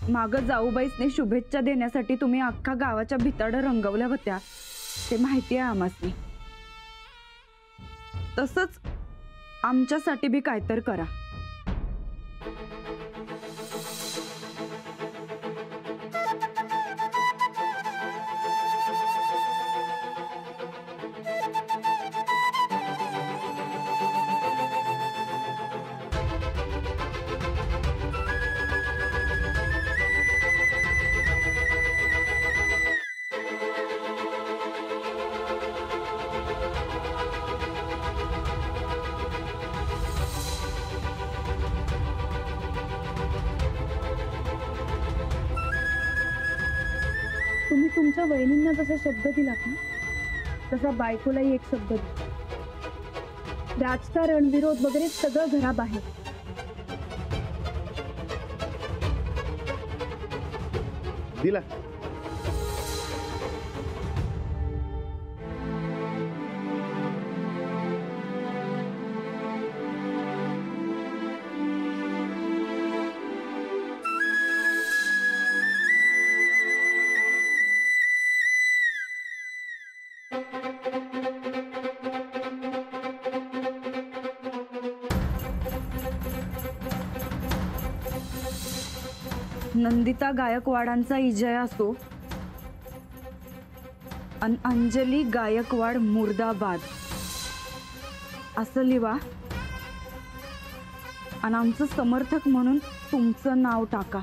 माग जाऊबाईसने शुभेच्छा देण्यासाठी तुम्ही अख्खा गावाच्या भिताड रंगवल्या होत्या ते माहिती आहे आम्हासनी। तसंच आमच्यासाठी बी कायतर करा। तुम्ही तुमच्या वहिनींना जसा शब्द दिलात ना तसा बायकोलाही एक शब्द दिला। राजकारण विरोध वगैरे सगळं घराबाहेर। दिला नंदिता गायकवाडांचा विजय असो आणि अंजली गायकवाड मुर्दाबाद असं लिहा आणि आमचं समर्थक म्हणून तुमचं नाव टाका।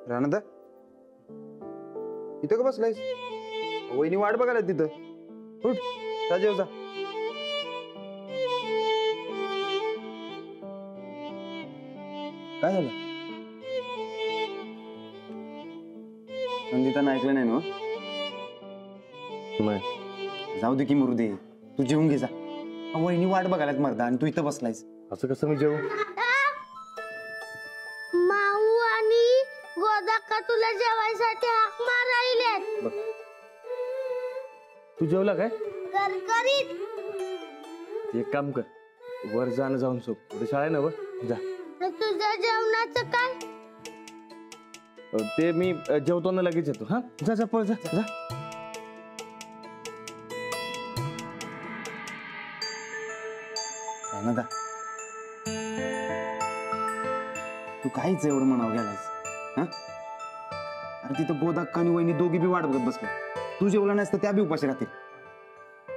राणदा इथं का बसलायस? वहिनी वाट बघायला तिथं। उठ जा जेव जा। काय झालं? नंदितानं ऐकलं नाही ना? नाही जाऊ दे की मरू दे, तू जेवून घे जा। वहिनी वाट बघायलात मर्दा आणि तू इथं बसलायस। असं कसं मी जेवू? माऊ आणि गोदाक्का तुला जेवायसाठी हाक मारायलेत। तू जेवला काय? करकरीत। एक काम कर, वर जाणं जाऊन झोप, उद्या शाळा आहे ना व जा। तुझ्या जेवणाचं काय? ते मी जेवतो ना लगेच येतो। हा जा जा पळ जा जा। राणदा तू काहीच एवढं म्हणावं गेलायस? हा अरे तिथं गोदाक्का आणि वहिनी दोघी बी वाट बघत बसले। तू जेवला नाहीस तर त्या बी उपाशी राहतील।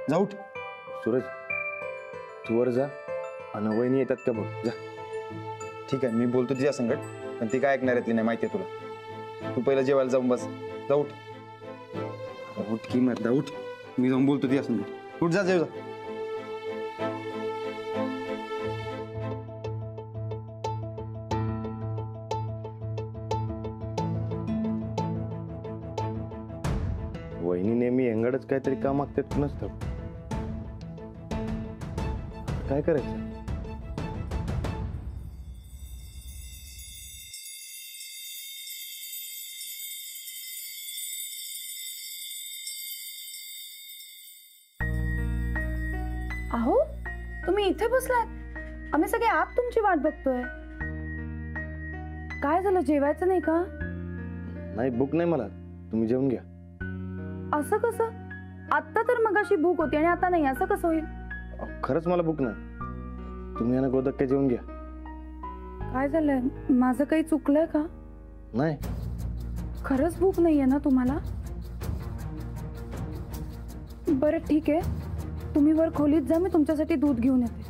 जा उठ। सूरज तू वर जा आणि वहिनी येतात का बघ जा। ठीक आहे मी बोलतो तिच्या संकट, पण ती काय ऐकणार आहे ती नाही माहिती आहे तुला। तू पहिला जेवायला जाऊन बस। जा उठ। उठ की मर्दा उठ, मी जाऊन बोलतो तिच्या संकट। उठ जा जेव जा। वहिनी नेहमी हेंगडच काहीतरी काम मागतात नसतं, काय करायचं? अहो तुम्ही इथे बसलात, आम्ही सगळे आत तुमची वाट बघतोय। काय झालं, जेवायचं नाही का? नाही भूक नाही मला, तुम्ही जेवून घ्या। असं कसं? आता तर मगाशी भूक होती आणि आता नाही, असं कसं होईल? खरंच मला भूक नाही, तुम्ही यांना गोदक्का जेवून घ्या। काय झालंय, माझं काही चुकलंय का? नाही खरंच भूक नाहीये ना तुम्हाला? बरं ठीक आहे, तुम्ही वर खोलीत जा, मी तुमच्यासाठी दूध घेऊन येते।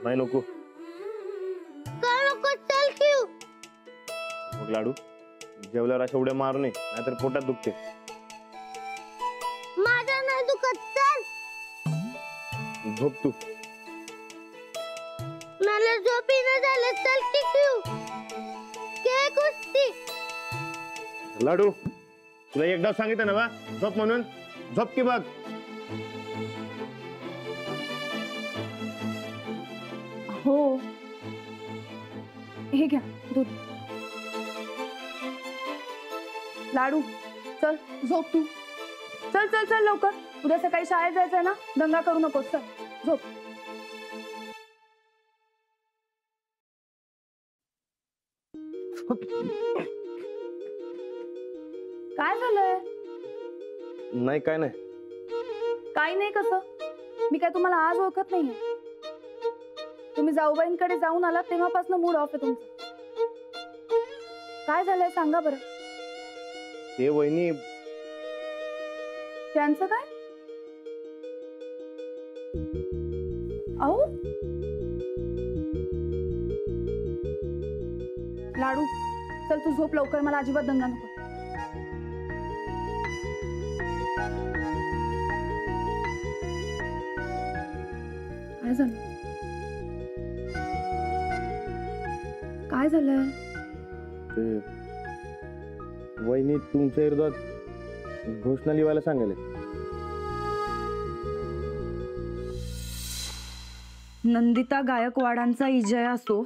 नाही नको. का नको? चल क्यू. मग लाडू जेवल्यावर अशा उड्या मारू नये, नाहीतर पोटात दुखते. माझा नाही दुखत. चल. झोप तू. मला झोपी न झालं. चल की क्यू. के कुस्ती. लाडू तुला एकदा सांगितलं ना बा झोप म्हणून. झोप की बघ. हो, हे घ्या दूध. लाडू चल झोप तू. चल चल चल लवकर, उद्या सकाळी शाळेत जायचंय ना. दंगा करू नकोस. चल झोप. काय झालंय? नाही काय नाही. काही नाही. कसं? मी काय तुम्हाला आज ओळखत नाहीये. तुम्ही जाऊबाईंकडे जाऊन आलात तेव्हापासून मूड ऑफ आहे तुमचा. काय झालंय सांगा बरं. ते वहिनी त्यांचं काय? अहो लाडू चल तू झोप लवकर. मला अजिबात दंगा नको. काय झालं? काय झालंय? ते वहिनी तुमच्या विरोधात घोषणा लिहायला सांगायला. नंदिता गायकवाडांचा विजय असो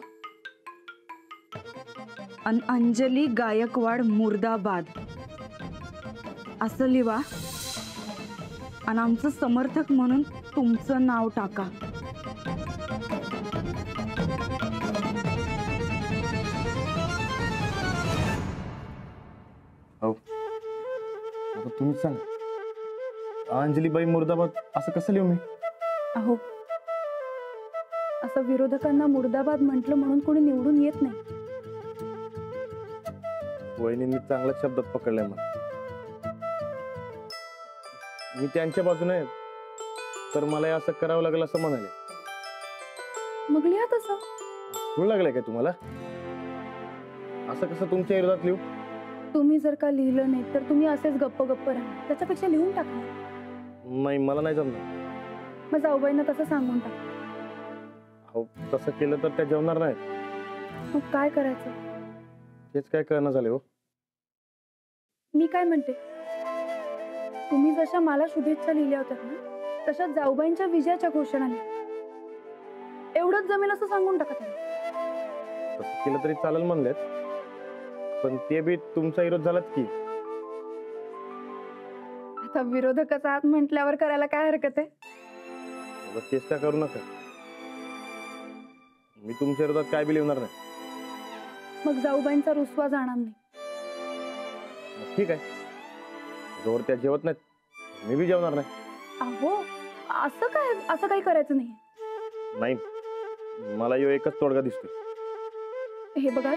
आणि अंजली गायकवाड मुर्दाबाद असं लिहा आणि आमचं समर्थक म्हणून तुमचं नाव टाका. हो आता तुम्हीच सांगा. अंजलीबाई मुर्दाबाद असं कसं लिहू मी? अहो असं विरोधकांना मुर्दाबाद म्हटलं म्हणून कोणी निवडून येत नाही. वहिनींनी चांगल्याच शब्दात पकडलाय मला. मी त्यांच्या बाजूने तर मला हे असं करावं लागेल असं म्हणाले. मग लिहा तसं. खूळ लागलाय काय तुम्हाला? असं कसं तुमच्या विरोधात लिहू? तुम्ही जर का लिहिलं नाही तर तुम्ही असेच गप्प गप्प राहा. त्याच्यापेक्षा लिहून टाका. नाही मला नाही जमणार. मग जाऊबाईंना तसं सांगून टाका. हो तसं केलं तर त्या जेवणार नाहीत. मग काय करायचं? हेच काय कळणं झाले हो. मी काय म्हणते, तुम्ही जशा मला शुभेच्छा लिहिल्या होत्या ना तशा जाऊबाईंच्या विजयाच्या घोषणा लिहा. एवढंच जमेल असं सांगून टाका त्यांना. तसं केलं तरी चालेल म्हणलेत, पण ते बी तुमचा विरोध झालाच की. आता विरोधकाचा हात म्हटल्यावर करायला काय हरकत आहे? एवढं चेष्टा करू नका. मी तुमच्या विरोधात काय बी लिहिणार नाही. मग जाऊबाईंचा रुसवा जाणार नाही. मग ठीक आहे, जोर त्या जेवत नाहीत मी बी जेवणार नाही. अहो असं काय? असं काही करायचं नाही. नाही मला यो एकच तोडगा दिसतो. हे बघा,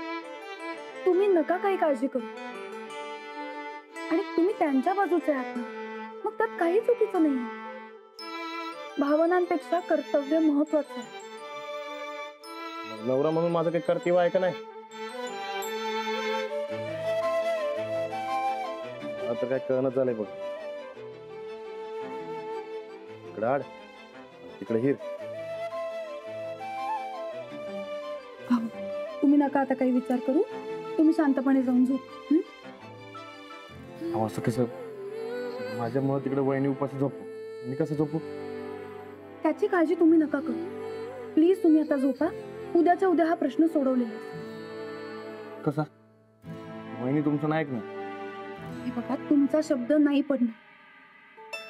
तुम्ही नका काही काळजी करू. आणि तुम्ही त्यांच्या बाजूचे आहात ना, मग त्यात काही चुकीचं नाही. भावनांपेक्षा कर्तव्य महत्वाचं आहे. मग नवरा म्हणून माझं काही कर्तव्य आहे का नाही? आता काय कळणं झालंय बघ. इकडे आड तिकडे हिर. तुम्ही नका आता काही विचार करू. तुम्ही शांतपणे जाऊन झोप. अहो, असं कसं? माझ्यामुळे तिकडे वहिनी उपाशी झोपू, मी कसं झोपू? त्याची काळजी तुम्ही नका करू. प्लीज तुम्ही आता झोपा. उद्याच्या उद्या हा प्रश्न सोडवलेला आहे. कसा? वहिनी तुमचं नाही ऐकणार. हे बघा, तुमचा शब्द नाही पडणार,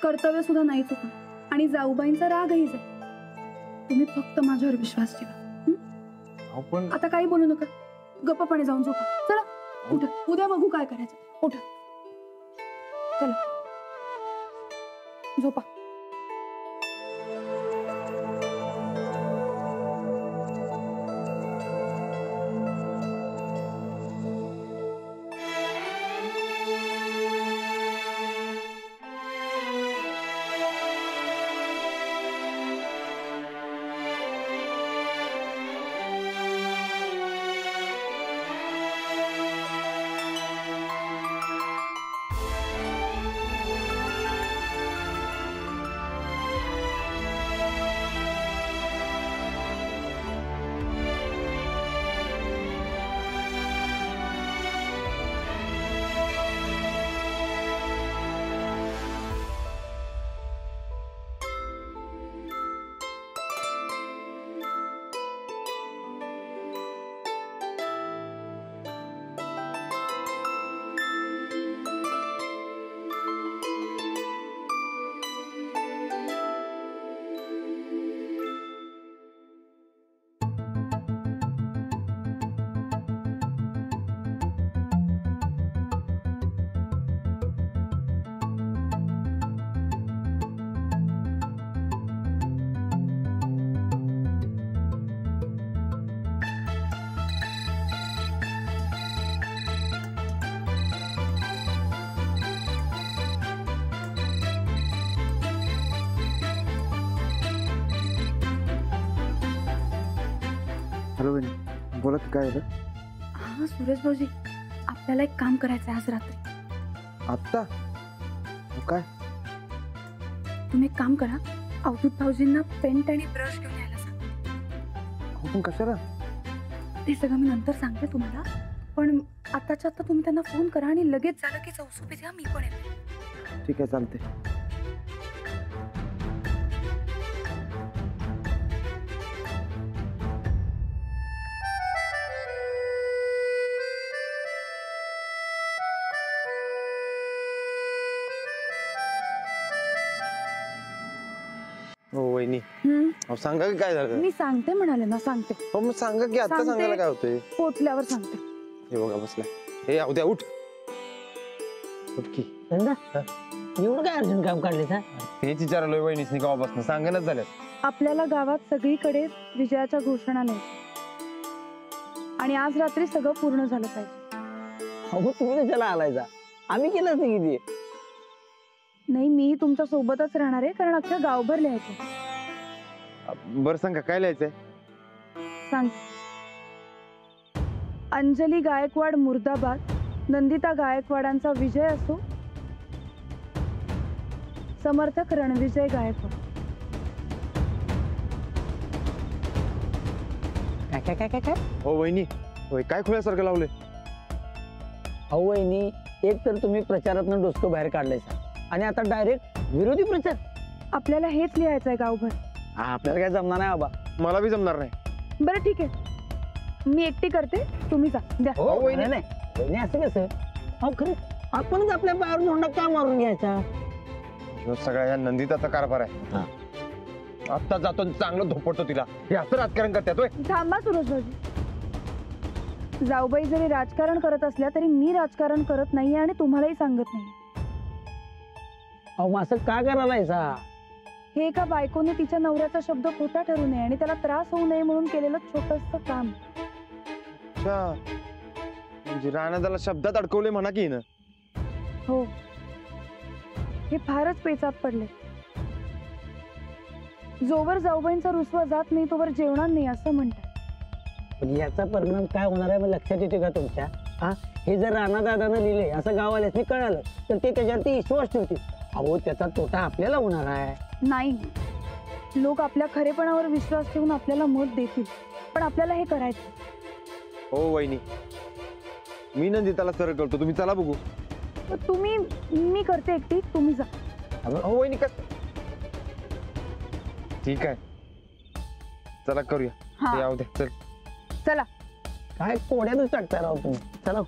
कर्तव्य सुद्धा नाही चुकणार आणि जाऊबाईंचा रागही जाईल. तुम्ही फक्त माझ्यावर विश्वास ठेवा. अहो पण आता काही बोलू नका. गप्पपणे जाऊन झोपा. चला उठा. उद्या बघू काय करायचं. उठा. चला झोपा. हॅलो वहिनी, बोला की काय झालं? हा सुरेश भाऊजी, आपल्याला एक काम करायचं आहे आज रात्री. आत्ता? काय? तुम्ही एक काम करा, अवधूत भाऊजींना पेंट आणि ब्रश घेऊन यायला सांगा. हो पण कशाला? ते सगळं मी नंतर सांगते तुम्हाला, पण आताच्या आता तुम्ही त्यांना फोन करा आणि लगेच झालं की चौसुपी द्या, मी पण येते. ठीक आहे, चालते. हो वहिनी, अहो सांगा की काय झालं? मी सांगते म्हणाले ना, सांगते. हो मग सांगा की, आता सांगते. सांगायला काय होतंय? पोचल्यावर सांगते. हे बघा बसलाय. हे जाऊ द्या, उठ उठ की. एवढं काय अर्जंट काम काढले का? तेच विचारलोय वहिनीसनी गावापासून, सांगणच झाल्यात. आपल्याला गावात सगळीकडे विजयाच्या घोषणा लिहायच्या आणि आज रात्री सगळं पूर्ण झालं पाहिजे. अहो तुम्ही कशाला आलायचा? आम्ही केलंच नाही किती. नाही, मी तुमच्या सोबतच राहणार आहे, कारण अख्ख्या गावभर लिहायचं. बरं सांगा काय लिहायचंय? सांग. अंजली गायकवाड मुर्दाबाद, नंदिता गायकवाडांचा विजय असो, समर्थक रणविजय गायकवाड. काय काय काय काय काय? हो वहिनी, होय काय खुल्यासारखं लावलंय? अहो वहिनी, एक तर तुम्ही प्रचारातनं डोसकं बाहेर काढलायचा आणि आता डायरेक्ट विरोधी प्रचार. आपल्याला हेच लिहायचंय गावभर. आपल्याला काय जमणार नाही बाबा. मला बी जमणार नाही. बरं ठीक आहे, मी एकटी करते, तुम्ही जा. द्या. हो वहिनी, नाही वहिनी असं कसं? अहो खरं आपणच आपल्या पायावर झोंडा का मारून घ्यायचा? ह्यो सगळ्या या नंदिताचा कारभार आहे. आता जातो आणि चांगलं धोपडतो तिला. हे असं राजकारण करतात होय? थांबा सुरेश भाऊजी. जाऊबाई जरी राजकारण करत असल्या तरी मी राजकारण करत नाहीये आणि तुम्हालाही सांगत नाही. अहो मग असं का करायलायचा? हे एका बायकोने तिच्या नवऱ्याचा शब्द खोटा ठरू नये आणि त्याला त्रास होऊ नये म्हणून केलेलं छोटंसं काम. अच्छा, म्हणजे राणादाला शब्दात अडकवले म्हणा की ना. हो, हे फारच पेचात पडले. जोवर जाऊबाईंचा रुसवा जात नाही तोवर जेवणार नाही असं म्हणतात. पण याचा परिणाम काय होणार आहे मग लक्षात येते का तुमच्या? हा, हे जर राणादादानं लिहिले असं गावाल्यासनी कळालं तर ते त्याच्यावरती विश्वास ठेवतील. अहो त्याचा तोटा आपल्याला होणार आहे. नाही, लोक आपल्या खरेपणावर विश्वास ठेवून आपल्याला मत देतील, पण आपल्याला हे करायचं. हो वहिनी, मी नंदिताला सरळ करतो, तुम्ही चला बघू. तुम्ही, मी करते एकटी, तुम्ही जा. हो वहिनी कस? ठीक आहे, चला करूया. हा. याव द्या, चल. चला. काय कोड्यातच टाकता राव तुम्ही. चला.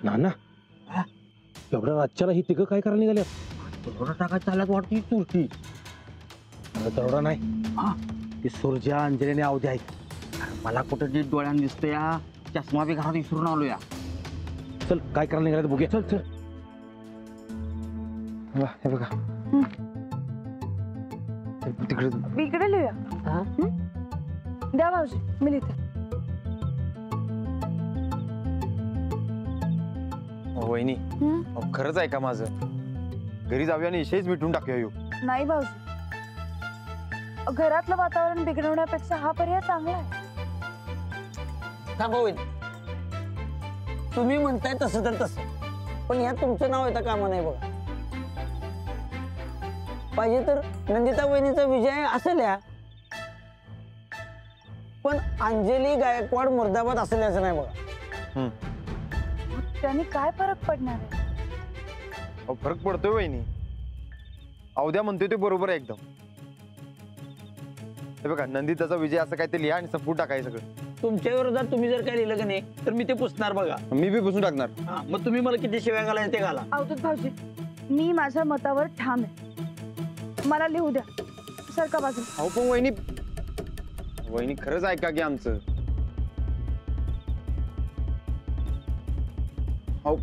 नाना, एवढ्या राज्याला ही तिघं काय करायला निघाल्यात? तेवढा टाकायला चालत वाटती तुरती. अरे तेवढा नाही, ती सुरजा, अंजली आणि अवधी आहेत. मला कुठं जे डोळ्यानं दिसतोय या चष्मा बी घरात विसरून आलो या. चल काय करायला निघाल्यात बघूया. चल चल. हे बघा तिकडे. इकडे लिहूया. हा? द्या भाऊजी, मी लिहिते. वहिनी, अहो, खरंच आहे का माझं? घरी जाऊया आणि इशेच मिटून टाकूया ह्यो. नाही भाऊजी, घरातलं वातावरण बिघडवण्यापेक्षा हा पर्याय चांगला आहे. थांबा वहिनी, तुम्ही म्हणताय तसं तर तसं, पण ह्यात तुमचं नाव येतं कामा नाही बघा. पाहिजे तर नंदिता वहिनीचा विजय असेल या, पण अंजली गायकवाड मुर्दाबाद असेल याचं नाही बघा. त्यांनी काय फरक पडणार आहे? अहो, फरक पडतोय वहिनी. अवध्या म्हणतोय ते बरोबर आहे एकदम. हे बघा, नंदिताचा विजय असं काय ते लिहा आणि संपून टाकाय सगळं. तुमच्या विरोधात तुम्ही जर काय लिहिलं का नाही तर मी ते पुसणार बघा. मी बी पुसून टाकणार. मग तुम्ही मला किती शिव्या घालायला ते घाला. अवधूत भाऊजी, मी माझ्या मतावर ठाम आहे. मला लिहू द्या. सरका बाजू. अहो पण वहिनी, वहिनी खरंच ऐका की आमचं. अहो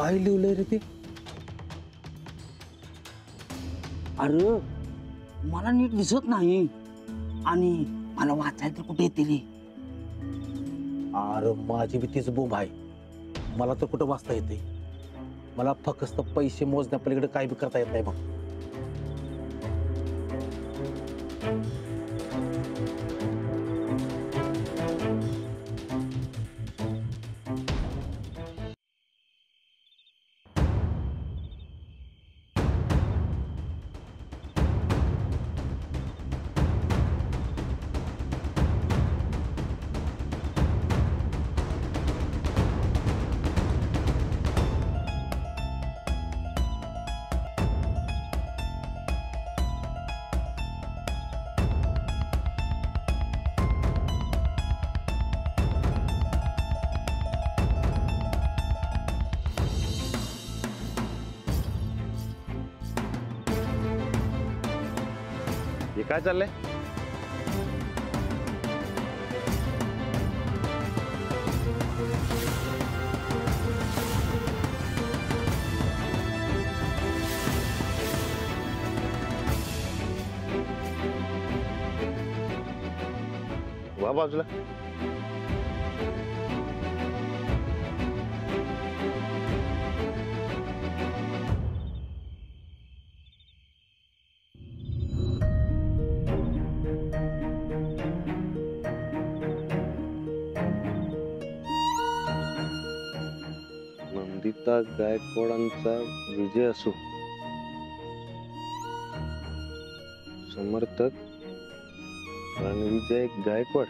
काय लिहिलंय रे ते? अरे मला नीट दिसत नाही आणि मला वाचायला तर कुठे येते रे. अरे माझी बी तीच बोंब आहे. मला तर कुठं वाचता येते. मला फक्त पैसे मोजण्या पलीकडे काय बी करता येत नाही बघ. हे काय चाललंय? वा बाजूला. नंदिता गायकवाडांचा विजय असो. समर्थक रणविजय गायकवाड.